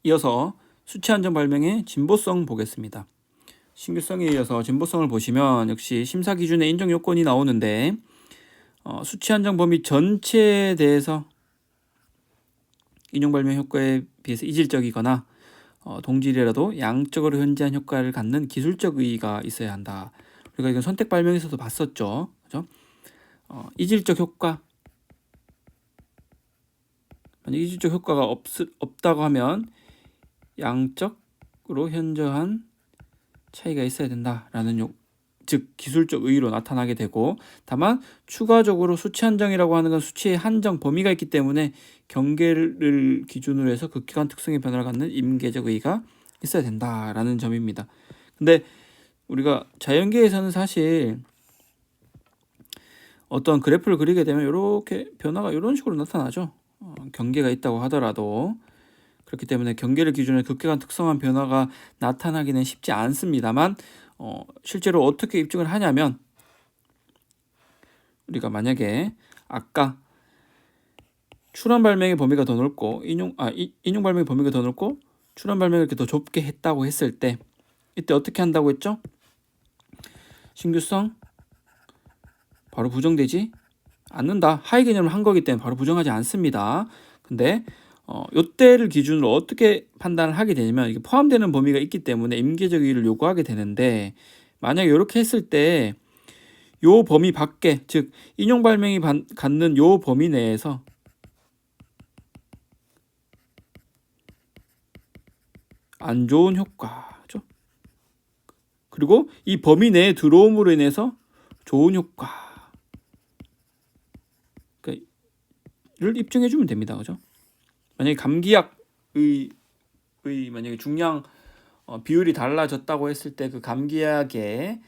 이어서 수치 한정 발명의 진보성 보겠습니다. 신규성에 이어서 진보성을 보시면 역시 심사 기준의 인정 요건이 나오는데 수치 한정 범위 전체에 대해서 인용 발명 효과에 비해서 이질적이거나 동질이라도 양적으로 현저한 효과를 갖는 기술적 의의가 있어야 한다. 우리가 이건 선택 발명에서도 봤었죠. 그죠? 이질적 효과. 만약 이질적 효과가 없다고 하면 양적으로 현저한 차이가 있어야 된다라는 즉 기술적 의의로 나타나게 되고, 다만 추가적으로 수치 한정이라고 하는 건 수치의 한정 범위가 있기 때문에 경계를 기준으로 해서 극기관 특성의 변화를 갖는 임계적 의의가 있어야 된다라는 점입니다. 근데 우리가 자연계에서는 사실 어떤 그래프를 그리게 되면 이렇게 변화가 이런 식으로 나타나죠. 경계가 있다고 하더라도. 그렇기 때문에 경계를 기준으로 극계관 특성한 변화가 나타나기는 쉽지 않습니다만 실제로 어떻게 입증을 하냐면, 우리가 만약에 아까 출원 발명의 범위가 더 넓고 인용 발명의 범위가 더 넓고 출원 발명을 이렇게 더 좁게 했다고 했을 때 이때 어떻게 한다고 했죠? 신규성 바로 부정되지 않는다. 하위 개념을 한 거기 때문에 바로 부정하지 않습니다. 근데 요때를 기준으로 어떻게 판단을 하게 되냐면, 이게 포함되는 범위가 있기 때문에 임계적 의의를 요구하게 되는데, 만약에 이렇게 했을 때 요 범위 밖에, 즉 인용 발명이 갖는 요 범위 내에서 안 좋은 효과죠. 그리고 이 범위 내에 들어옴으로 인해서 좋은 효과를 입증해 주면 됩니다. 그죠? 만약에 감기약의 만약에 중량 비율이 달라졌다고 했을 때 그 감기약의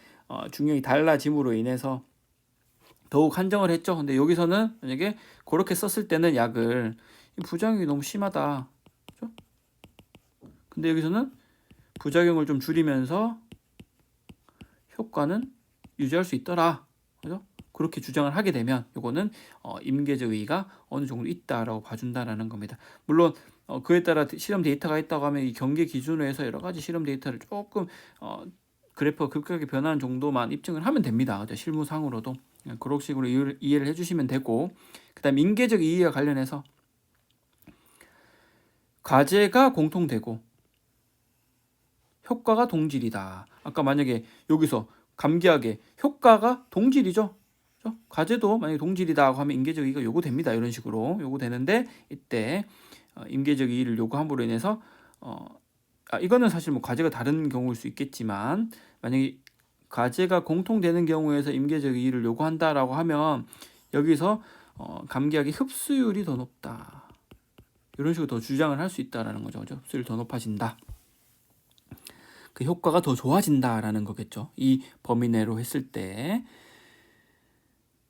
중량이 달라짐으로 인해서 더욱 한정을 했죠. 근데 여기서는 만약에 그렇게 썼을 때는 약을 부작용이 너무 심하다. 그렇죠? 근데 여기서는 부작용을 좀 줄이면서 효과는 유지할 수 있더라. 그죠? 그렇게 주장을 하게 되면 이거는 임계적 의의가 어느 정도 있다라고 봐준다라는 겁니다. 물론 그에 따라 실험 데이터가 있다고 하면 이 경계 기준으로 해서 여러 가지 실험 데이터를 조금 그래프가 급격하게 변하는 정도만 입증을 하면 됩니다. 그죠? 실무상으로도 그런 식으로 이해를 해주시면 되고, 그다음 임계적 의의와 관련해서 과제가 공통되고 효과가 동질이다. 아까 만약에 여기서 감기약의 효과가 동질이죠. 그렇죠? 과제도 만약에 동질이다 하면 임계적 의의가 요구됩니다. 이런 식으로 요구되는데, 이때 임계적 의의를 요구함으로 인해서 이거는 사실 뭐 과제가 다른 경우일 수 있겠지만, 만약에 과제가 공통되는 경우에서 임계적 의의를 요구한다라고 하면 여기서 감기약의 흡수율이 더 높다. 이런 식으로 더 주장을 할 수 있다라는 거죠. 그죠? 흡수율이 더 높아진다. 그 효과가 더 좋아진다라는 거겠죠. 이 범위 내로 했을 때.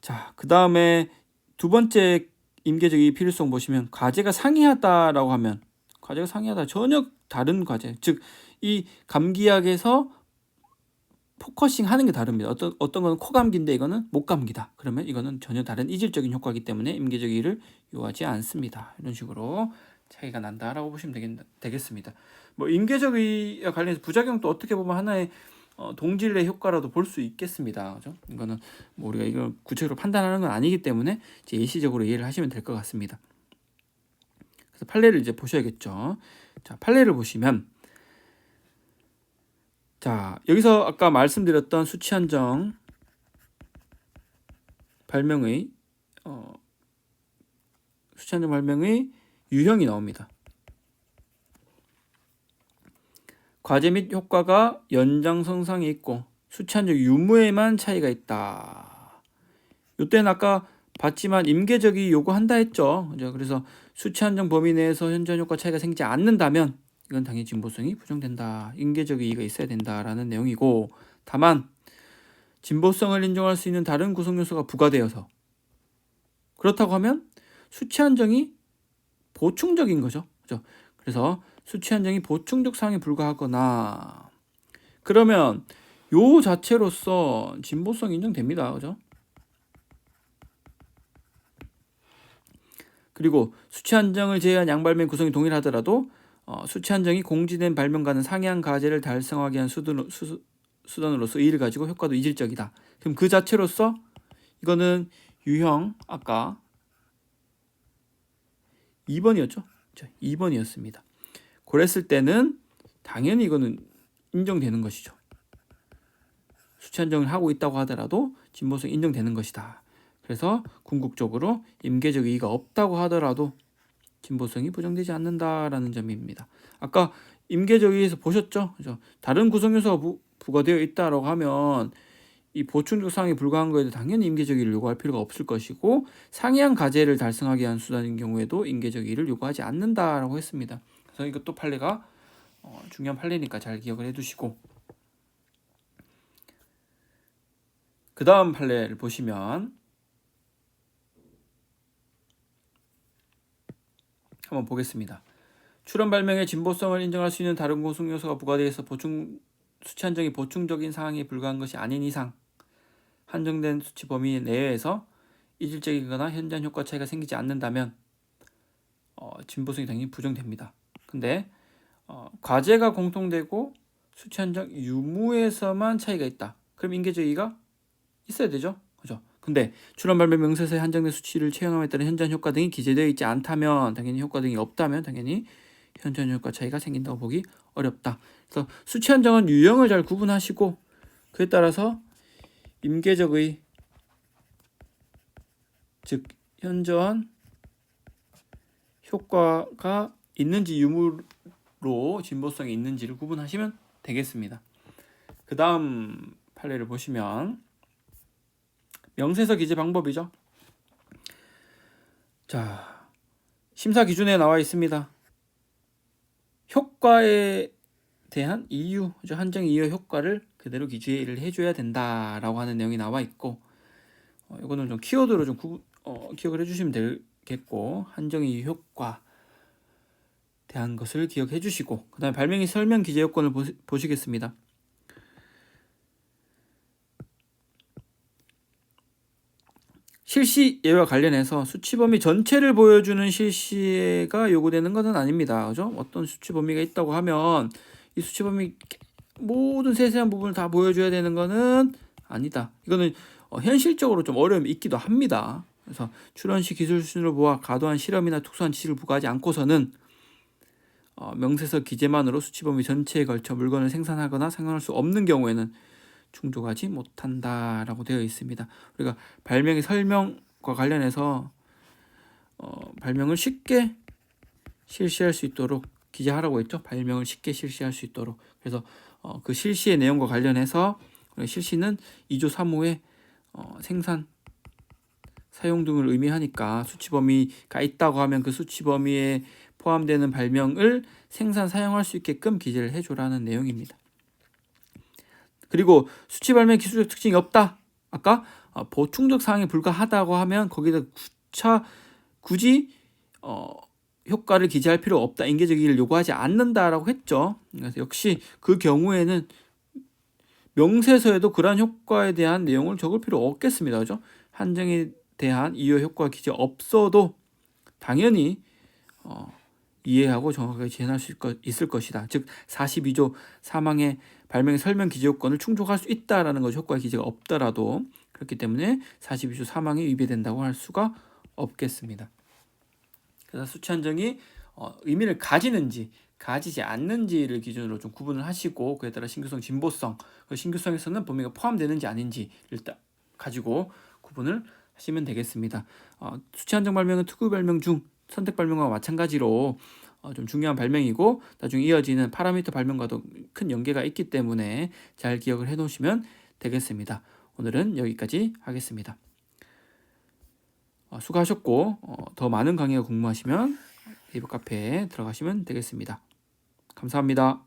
자, 그 다음에 두 번째 임계적 의의 필요성 보시면, 과제가 상이하다라고 하면, 과제가 상이하다 전혀 다른 과제, 즉 이 감기약에서 포커싱 하는 게 다릅니다. 어떤 거는 코감기인데 이거는 목감기다. 그러면 이거는 전혀 다른 이질적인 효과이기 때문에 임계적 의의를 요하지 않습니다. 이런 식으로 차이가 난다라고 보시면 되겠습니다. 뭐 임계적 의의와 관련해서 부작용도 어떻게 보면 하나의 동질의 효과라도 볼 수 있겠습니다. 그죠? 이거는 뭐 우리가 이걸 구체적으로 판단하는 건 아니기 때문에 이제 예시적으로 이해를 하시면 될 것 같습니다. 그래서 판례를 이제 보셔야겠죠. 자, 판례를 보시면, 자, 여기서 아까 말씀드렸던 수치 한정 발명의 유형이 나옵니다. 과제 및 효과가 연장선상에 있고 수치 한정 유무에만 차이가 있다. 이때는 아까 봤지만 임계적이 요구한다 했죠. 그죠? 그래서 수치 한정 범위 내에서 현저한 효과 차이가 생기지 않는다면 이건 당연히 진보성이 부정된다. 임계적 의의가 있어야 된다라는 내용이고, 다만 진보성을 인정할 수 있는 다른 구성 요소가 부과되어서 그렇다고 하면 수치 한정이 보충적인 거죠. 그죠? 그래서 수치 한정이 보충적 사항에 불과하거나, 그러면 요 자체로서 진보성이 인정됩니다. 그죠? 그리고 수치 한정을 제외한 양발명 구성이 동일하더라도 수치 한정이 공지된 발명과는 상이한 가제를 달성하기 위한 수단으로서 이를 가지고 효과도 이질적이다. 그럼 그 자체로서 이거는 유형 아까 2번이었죠? 2번이었습니다. 그랬을 때는 당연히 이거는 인정되는 것이죠. 수치 한정을 하고 있다고 하더라도 진보성이 인정되는 것이다. 그래서 궁극적으로 임계적 이의가 없다고 하더라도 진보성이 부정되지 않는다라는 점입니다. 아까 임계적 이의에서 보셨죠? 그죠? 다른 구성 요소가 부과되어 있다라고 하면 이 보충적 사항에 불과한 거에도 당연히 임계적 이의를 요구할 필요가 없을 것이고 상이한 가제를 달성하기 위한 수단인 경우에도 임계적 이의를 요구하지 않는다라고 했습니다. 그래서 이것도 판례가 중요한 판례니까 잘 기억을 해두시고, 그 다음 판례를 보시면 한번 보겠습니다. 출원 발명의 진보성을 인정할 수 있는 다른 구성 요소가 부과되어 있어 수치 한정이 보충적인 사항에 불과한 것이 아닌 이상 한정된 수치 범위 내에서 이질적이거나 현저한 효과 차이가 생기지 않는다면 진보성이 당연히 부정됩니다. 근데 과제가 공통되고 수치 한정 유무에서만 차이가 있다. 그럼 인계적 이의가 있어야 되죠. 그죠? 근데 출원 발명 명세서에 한정된 수치를 채용함에 따른 현저한 효과 등이 기재되어 있지 않다면, 당연히 효과 등이 없다면 당연히 현저한 효과 차이가 생긴다고 보기 어렵다. 그래서 수치 한정은 유형을 잘 구분하시고 그에 따라서 임계적의 즉 현저한 효과가 있는지 유무로 진보성이 있는지를 구분하시면 되겠습니다. 그 다음 판례를 보시면 명세서 기재 방법이죠. 자, 심사 기준에 나와 있습니다. 효과에 대한 이유, 한정 이유 효과를 그대로 기재를 해줘야 된다라고 하는 내용이 나와 있고, 이거는 좀 키워드로 좀 기억을 해주시면 되겠고, 한정 이유 효과 대한 것을 기억해 주시고, 그 다음에 발명의 설명 기재 요건을 보시겠습니다. 실시 예와 관련해서 수치 범위 전체를 보여주는 실시가 요구되는 것은 아닙니다. 그죠? 어떤 수치 범위가 있다고 하면 이 수치 범위 모든 세세한 부분을 다 보여줘야 되는 것은 아니다. 이거는 현실적으로 좀 어려움이 있기도 합니다. 그래서 출원 시 기술 수준을 보아 과도한 실험이나 특수한 지식을 부과하지 않고서는 명세서 기재만으로 수치 범위 전체에 걸쳐 물건을 생산하거나 상용할 수 없는 경우에는 충족하지 못한다라고 되어 있습니다. 우리가 발명의 설명과 관련해서 발명을 쉽게 실시할 수 있도록 기재하라고 했죠. 발명을 쉽게 실시할 수 있도록. 그래서 그 실시의 내용과 관련해서 실시는 2조 3호의 생산, 사용 등을 의미하니까 수치 범위가 있다고 하면 그 수치 범위에 포함되는 발명을 생산, 사용할 수 있게끔 기재를 해줘라는 내용입니다. 그리고 수치 발명 기술적 특징이 없다. 아까 보충적 사항에 불과하다고 하면 거기다 굳이 효과를 기재할 필요 없다. 인계적 이의를 요구하지 않는다라고 했죠. 그래서 역시 그 경우에는 명세서에도 그러한 효과에 대한 내용을 적을 필요 없겠습니다. 그죠? 한정에 대한 이유 효과 기재 없어도 당연히 이해하고 정확하게 재현할 수 있을 것이다. 즉 42조 사망의 발명의 설명 기재 요건을 충족할 수 있다라는 것이 효과 기재가 없더라도, 그렇기 때문에 42조 사망에 위배된다고 할 수가 없겠습니다. 그래서 수치 한정이 의미를 가지는지 가지지 않는지를 기준으로 좀 구분을 하시고, 그에 따라 신규성, 진보성, 그 신규성에서는 범위가 포함되는지 아닌지를 가지고 구분을 하시면 되겠습니다. 수치 한정 발명은 특유 발명 중 선택 발명과 마찬가지로 좀 중요한 발명이고 나중에 이어지는 파라미터 발명과도 큰 연계가 있기 때문에 잘 기억을 해 놓으시면 되겠습니다. 오늘은 여기까지 하겠습니다. 수고하셨고 더 많은 강의가 궁금하시면 네이버 카페에 들어가시면 되겠습니다. 감사합니다.